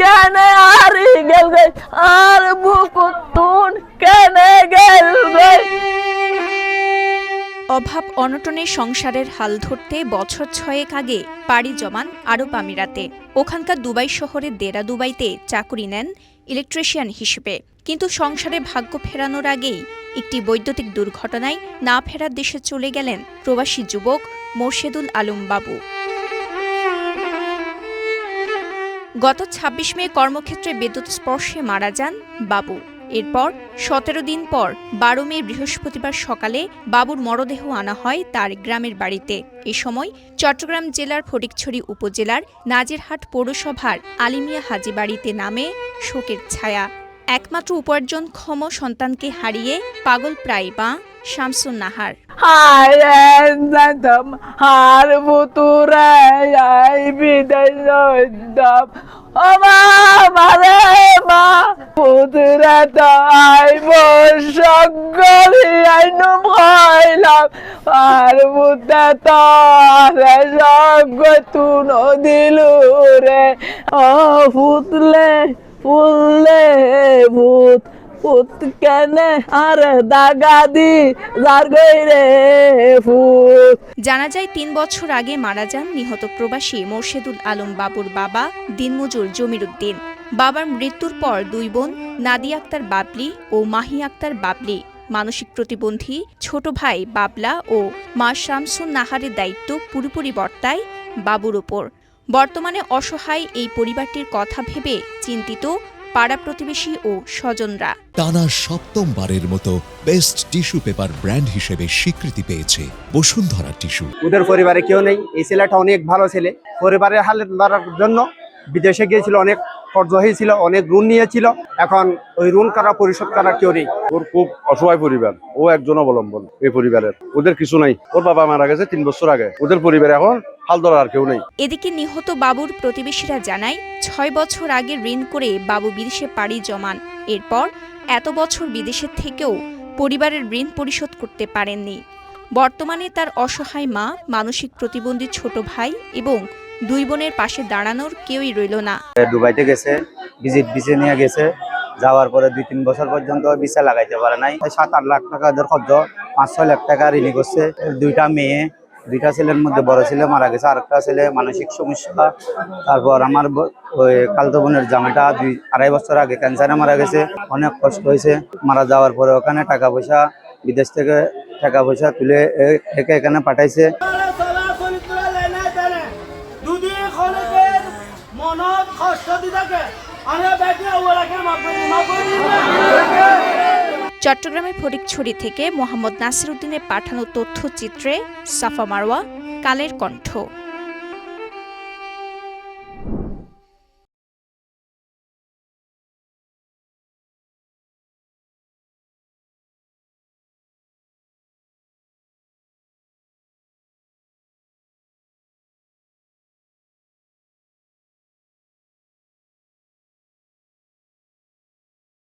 কেনে হারি গেল গে আর বুকুত তুন কেনে গেল গে। অভাব অনটনের সংসারের হাল ধরতে বছর 6 আগে পাড়ি জমান আরব আমিরাতে। ওখানকার দুবাই শহরের দেরা দুবাইতে চাকুরি নেন ইলেকট্রিশিয়ান হিসেবে। কিন্তু সংসারে ভাগ্য ফেরানোর আগেই একটি বৈদ্যুতিক দুর্ঘটনায় না ফেরার দেশে চলে গেলেন প্রবাসী যুবক মোর্শেদুল আলম বাবু। গত ২৬ মে কর্মক্ষেত্রে বিদ্যুৎ স্পর্শে মারা যান বাবু। এরপর ১৭ দিন পর ১২ মে বৃহস্পতিবার সকালে বাবুর মরদেহ আনা হয় তার গ্রামের বাড়িতে। এ সময় চট্টগ্রাম জেলার ফটিকছড়ি উপজেলার নাজিরহাট পৌরসভার আলিমিয়া হাজি বাড়িতে নামে শোকের ছায়া। একমাত্র উপার্জনক্ষম সন্তানকে হারিয়ে পাগল প্রায় মা শামসুন নাহার। হার বুতুরে বিদায় মারে মা পুতুরা তো আইব সকলি আইনু ভাইলাম আর বুতে তো সঙ্গ তুন দিলু রে ও ফুতলে ফুললে ভূত পুত কেনে আর দাগা দি যার গইরে ফুত। জানা যায় ৩ বছর আগে মারা যান নিহত প্রবাসী মোর্শেদুল আলম বাবুর বাবা দিনমজুর জমির উদ্দিন। বাবার মৃত্যুর পর ২ বোন নাদিয়া আক্তার বাবলি ও মাহি আক্তার বাবলি, মানসিক প্রতিবন্ধী ছোট ভাই বাবলা ও মা শামসুন নাহারের দায়িত্ব পুরোপুরি বর্তায় বাবুর ওপর। বর্তমানে অসহায় এই পরিবারটির কথা ভেবে চিন্তিত পাড়া প্রতিবেশী ও স্বজনরা। টানা ৭ম-বারের মতো বেস্ট টিস্যু পেপার ব্র্যান্ড হিসেবে স্বীকৃতি পেয়েছে বসুন্ধরা টিস্যু। ওদের পরিবারে কেউ নেই। এই ছেলেটা অনেক ভালো ছেলে। পরিবারের হালত ধরার জন্য বিদেশে গিয়েছিল, অনেক কর্জ হয়েছিল, অনেক ঋণ নিয়েছিল। এখন ওই ঋণ পরিশোধ করার কেউ নেই। ওর খুব অসহায় পরিবার, ও একজন অবলম্বন এই পরিবারের। ওদের কিছু নাই, ওর বাবা মারা গেছে ৩ বছর আগে। ওদের পরিবারে এখন হাল ধরার আর কেউ নেই। এদিকে নিহত বাবুর প্রতিবেশীরা জানায় ৬ বছর আগে ঋণ করে বাবু বিদেশে পাড়ি জমান। এরপর এত বছর বিদেশে থেকেও পরিবারের ঋণ পরিশোধ করতে পারেননি। বর্তমানে তার অসহায় মা, মানসিক প্রতিবন্ধী ছোট ভাই এবং ২ বোনের পাশে দাঁড়ানোর কেউই রইল না। দুবাইতে গেছে, ভিজিট ভিসা নিয়ে গেছে। যাওয়ার পরে ২-৩ বছর পর্যন্ত ভিসা লাগাইতে পারে নাই। ৭-৮ লাখ টাকা ওদের খরচ, ৫-৬ লাখ টাকা ঋণ করছে। ২টা মেয়ে, 2টা ছেলের মধ্যে বড় ছেলে মারা গেছে, আরেকটা ছেলে মানসিক সমস্যা। তারপর আমার ওই খালতো বোনের জামাইটা 2-2.5 বছর আগে ক্যান্সারে মারা গেছে। অনেক কষ্ট হয়েছে। মারা যাওয়ার পরে ওখানে টাকা পয়সা, বিদেশ থেকে টাকা পয়সা তুলে এখানে পাঠাইছে। চট্টগ্রামের ফটিকছড়ি থেকে মোহাম্মদ নাসির উদ্দিনের পাঠানো তথ্যচিত্রে সাফা মারওয়া, কালের কণ্ঠ।